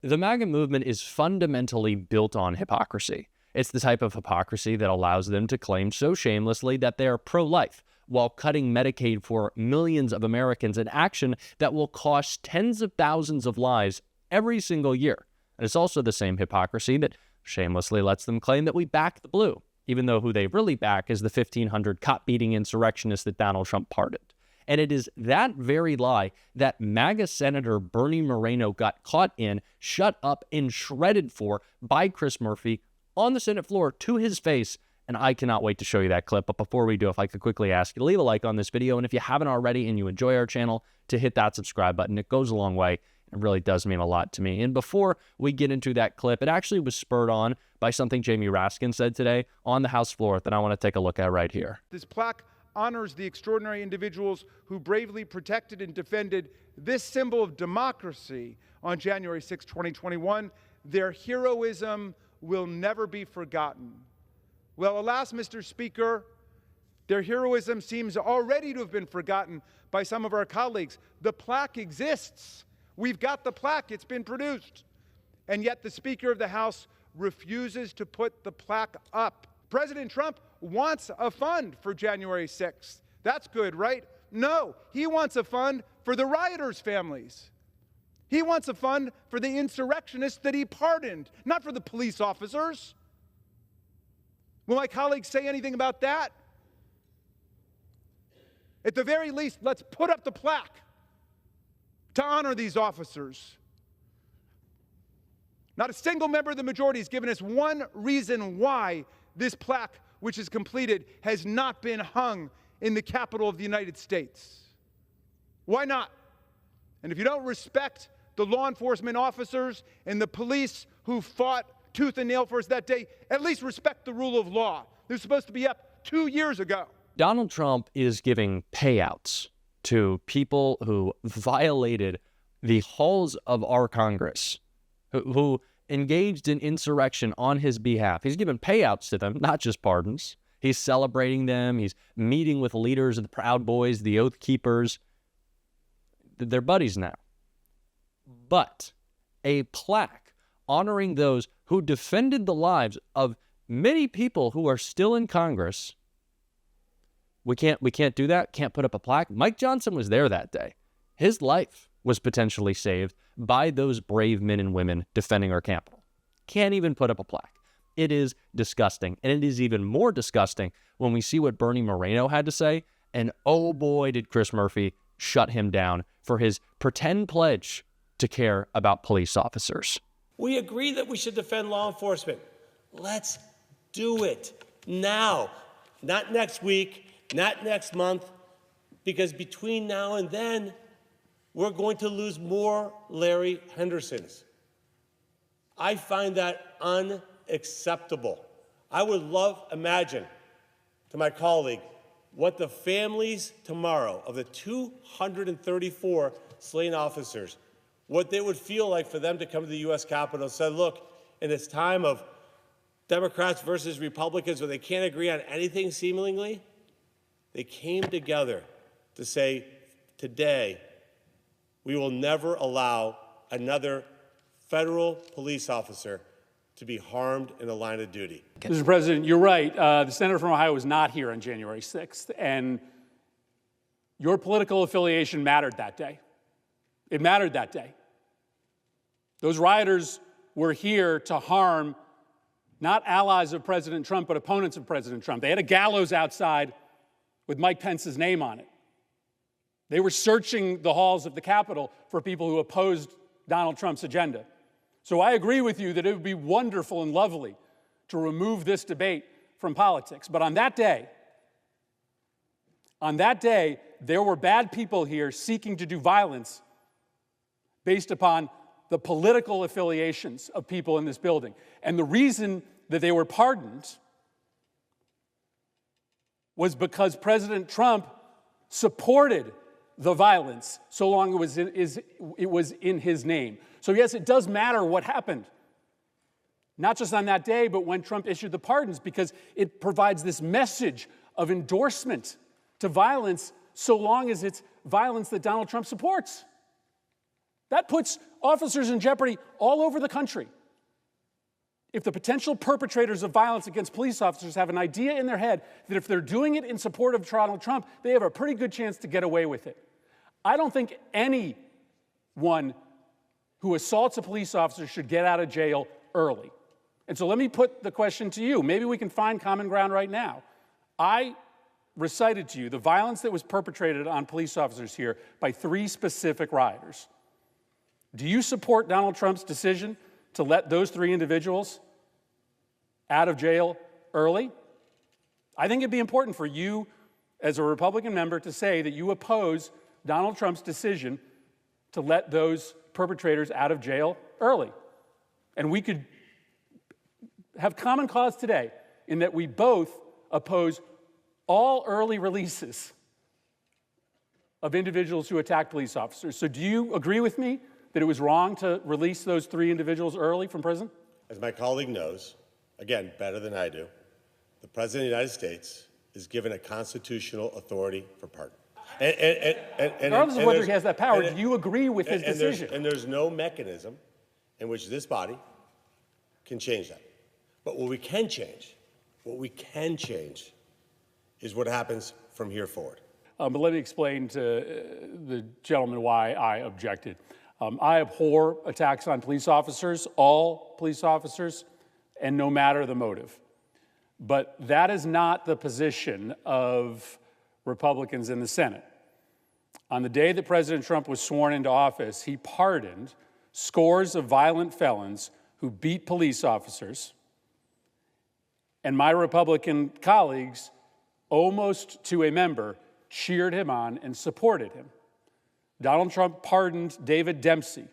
The MAGA movement is fundamentally built on hypocrisy. It's the type of hypocrisy that allows them to claim so shamelessly that they are pro-life, while cutting Medicaid for millions of Americans, an action that will cost tens of thousands of lives every single year. And it's also the same hypocrisy that shamelessly lets them claim that we back the blue, even though who they really back is the 1,500 cop-beating insurrectionists that Donald Trump pardoned. And it is that very lie that MAGA Senator Bernie Moreno got caught in, shut up, and shredded for by Chris Murphy on the Senate floor to his face. And I cannot wait to show you that clip. But before we do, if I could quickly ask you to leave a like on this video. And if you haven't already and you enjoy our channel, to hit that subscribe button. It goes a long way. It really does mean a lot to me. And before we get into that clip, it actually was spurred on by something Jamie Raskin said today on the House floor that I want to take a look at right here. This plaque honors the extraordinary individuals who bravely protected and defended this symbol of democracy on January 6, 2021. Their heroism will never be forgotten. Well, alas, Mr. Speaker, their heroism seems already to have been forgotten by some of our colleagues. The plaque exists. We've got the plaque. It's been produced. And yet the Speaker of the House refuses to put the plaque up. President Trump wants a fund for January 6th. That's good, right? No, he wants a fund for the rioters' families. He wants a fund for the insurrectionists that he pardoned, not for the police officers. Will my colleagues say anything about that? At the very least, let's put up the plaque to honor these officers. Not a single member of the majority has given us one reason why this plaque, which is completed, has not been hung in the Capitol of the United States. Why not? And if you don't respect the law enforcement officers and the police who fought tooth and nail for us that day, at least respect the rule of law. They're supposed to be up 2 years ago. Donald Trump is giving payouts to people who violated the halls of our Congress, who engaged in insurrection on his behalf. He's giving payouts to them, not just pardons. He's celebrating them. He's meeting with leaders of the Proud Boys, the Oath Keepers. They're buddies now. But a plaque honoring those who defended the lives of many people who are still in Congress, we can't do that. Can't put up a plaque. Mike Johnson was there that day. His life was potentially saved by those brave men and women defending our Capitol. Can't even put up a plaque. It is disgusting. And it is even more disgusting when we see what Bernie Moreno had to say. And oh boy, did Chris Murphy shut him down for his pretend pledge to care about police officers. We agree that we should defend law enforcement. Let's do it now. Not next week, not next month, because between now and then, we're going to lose more Larry Hendersons. I find that unacceptable. I would imagine to my colleague, what the families tomorrow of the 234 slain officers, what they would feel like for them to come to the U.S. Capitol and say, look, in this time of Democrats versus Republicans where they can't agree on anything seemingly, they came together to say, today, we will never allow another federal police officer to be harmed in the line of duty. Mr. President, you're right. The senator from Ohio was not here on January 6th, and your political affiliation mattered that day. It mattered that day. Those rioters were here to harm not allies of President Trump, but opponents of President Trump. They had a gallows outside with Mike Pence's name on it. They were searching the halls of the Capitol for people who opposed Donald Trump's agenda. So I agree with you that it would be wonderful and lovely to remove this debate from politics. But on that day, there were bad people here seeking to do violence based upon the political affiliations of people in this building. And the reason that they were pardoned was because President Trump supported the violence so long it was in his name. So yes, it does matter what happened, not just on that day, but when Trump issued the pardons, because it provides this message of endorsement to violence so long as it's violence that Donald Trump supports. That puts officers in jeopardy all over the country. If the potential perpetrators of violence against police officers have an idea in their head that if they're doing it in support of Donald Trump, they have a pretty good chance to get away with it. I don't think anyone who assaults a police officer should get out of jail early. And so let me put the question to you. Maybe we can find common ground right now. I recited to you the violence that was perpetrated on police officers here by 3 specific rioters. Do you support Donald Trump's decision to let those 3 individuals out of jail early? I think it'd be important for you as a Republican member to say that you oppose Donald Trump's decision to let those perpetrators out of jail early. And we could have common cause today in that we both oppose all early releases of individuals who attack police officers. So do you agree with me that it was wrong to release those 3 individuals early from prison? As my colleague knows, again, better than I do, the President of the United States is given a constitutional authority for pardon. Regardless of whether he has that power, do you agree with his decision? And there's no mechanism in which this body can change that. But what we can change is what happens from here forward. But let me explain to the gentleman why I objected. I abhor attacks on police officers, all police officers, and no matter the motive. But that is not the position of Republicans in the Senate. On the day that President Trump was sworn into office, he pardoned scores of violent felons who beat police officers, and my Republican colleagues, almost to a member, cheered him on and supported him. Donald Trump pardoned David Dempsey,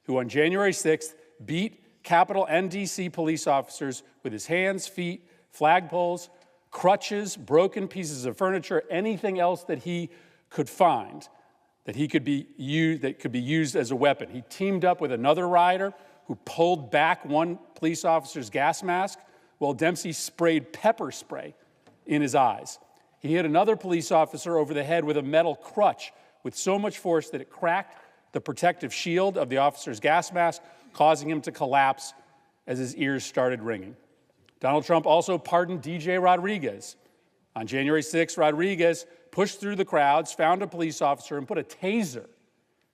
who on January 6th beat Capitol and D.C. police officers with his hands, feet, flagpoles, crutches, broken pieces of furniture, anything else that he could find that could be used as a weapon. He teamed up with another rioter who pulled back one police officer's gas mask while Dempsey sprayed pepper spray in his eyes. He hit another police officer over the head with a metal crutch with so much force that it cracked the protective shield of the officer's gas mask, causing him to collapse as his ears started ringing. Donald Trump also pardoned DJ Rodriguez. On January 6, Rodriguez pushed through the crowds, found a police officer, and put a taser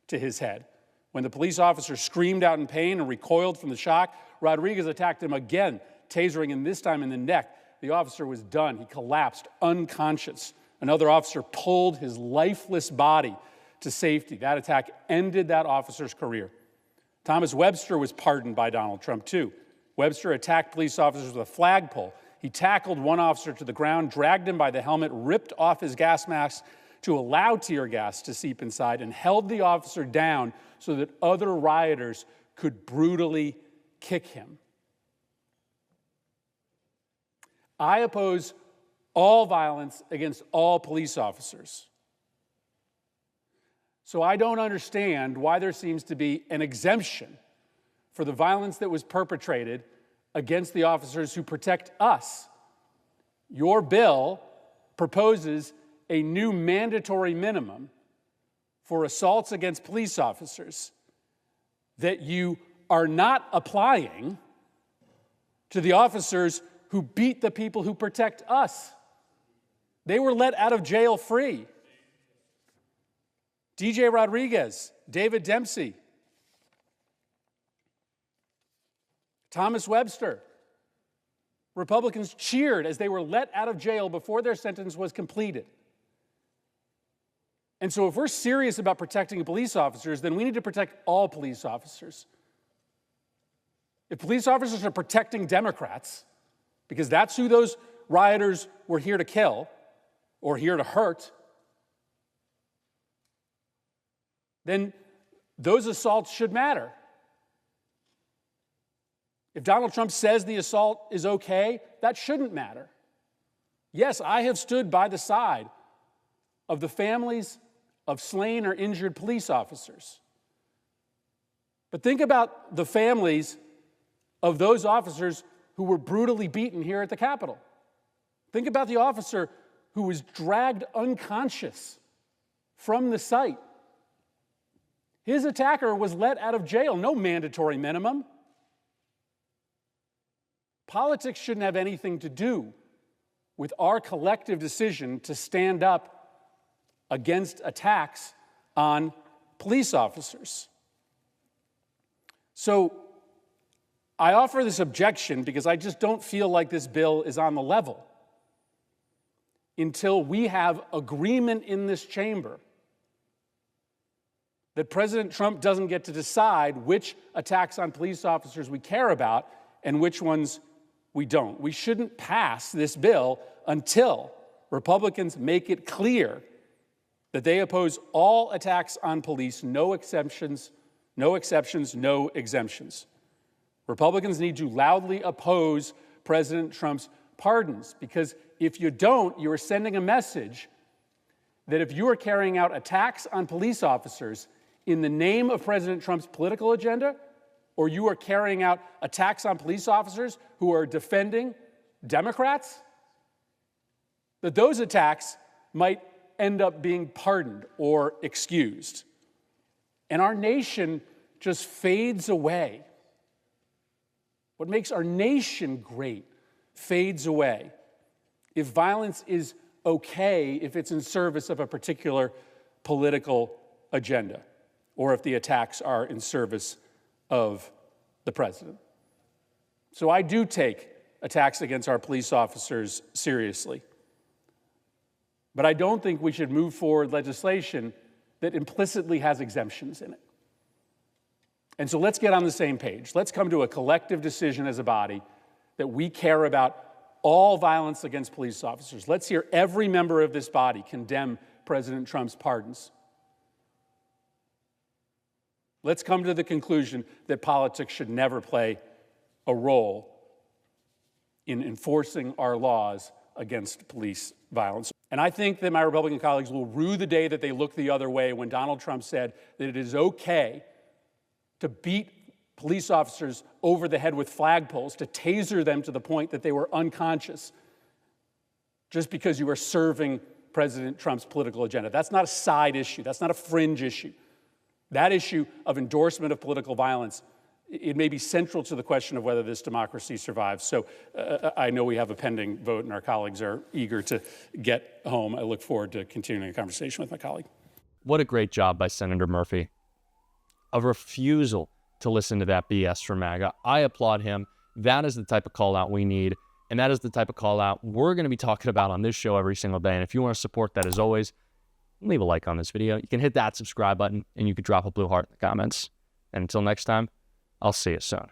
to his head. When the police officer screamed out in pain and recoiled from the shock, Rodriguez attacked him again, tasering him this time in the neck. The officer was done. He collapsed unconscious. Another officer pulled his lifeless body to safety. That attack ended that officer's career. Thomas Webster was pardoned by Donald Trump, too. Webster attacked police officers with a flagpole. He tackled one officer to the ground, dragged him by the helmet, ripped off his gas mask to allow tear gas to seep inside, and held the officer down so that other rioters could brutally kick him. I oppose all violence against all police officers. So I don't understand why there seems to be an exemption for the violence that was perpetrated against the officers who protect us. Your bill proposes a new mandatory minimum for assaults against police officers that you are not applying to the officers who beat the people who protect us. They were let out of jail free. DJ Rodriguez, David Dempsey, Thomas Webster. Republicans cheered as they were let out of jail before their sentence was completed. And so if we're serious about protecting police officers, then we need to protect all police officers. If police officers are protecting Democrats, because that's who those rioters were here to kill or here to hurt, then those assaults should matter. If Donald Trump says the assault is okay, that shouldn't matter. Yes, I have stood by the side of the families of slain or injured police officers. But think about the families of those officers who were brutally beaten here at the Capitol. Think about the officer who was dragged unconscious from the site. His attacker was let out of jail, no mandatory minimum. Politics shouldn't have anything to do with our collective decision to stand up against attacks on police officers. So I offer this objection because I just don't feel like this bill is on the level until we have agreement in this chamber that President Trump doesn't get to decide which attacks on police officers we care about and which ones we don't. We shouldn't pass this bill until Republicans make it clear that they oppose all attacks on police, no exceptions, no exemptions. Republicans need to loudly oppose President Trump's pardons, because if you don't, you are sending a message that if you are carrying out attacks on police officers in the name of President Trump's political agenda, or you are carrying out attacks on police officers who are defending Democrats, that those attacks might end up being pardoned or excused. And our nation just fades away. What makes our nation great fades away if violence is okay if it's in service of a particular political agenda, or if the attacks are in service of the president. So I do take attacks against our police officers seriously. But I don't think we should move forward legislation that implicitly has exemptions in it. And so let's get on the same page. Let's come to a collective decision as a body that we care about all violence against police officers. Let's hear every member of this body condemn President Trump's pardons. Let's come to the conclusion that politics should never play a role in enforcing our laws against police violence. And I think that my Republican colleagues will rue the day that they look the other way when Donald Trump said that it is okay to beat police officers over the head with flagpoles, to taser them to the point that they were unconscious, just because you are serving President Trump's political agenda. That's not a side issue. That's not a fringe issue. That issue of endorsement of political violence, it may be central to the question of whether this democracy survives. So I know we have a pending vote and our colleagues are eager to get home. I look forward to continuing a conversation with my colleague. What a great job by Senator Murphy. A refusal to listen to that BS from MAGA. I applaud him. That is the type of call out we need. And that is the type of call out we're going to be talking about on this show every single day. And if you want to support that, as always, leave a like on this video. You can hit that subscribe button and you can drop a blue heart in the comments. And until next time, I'll see you soon.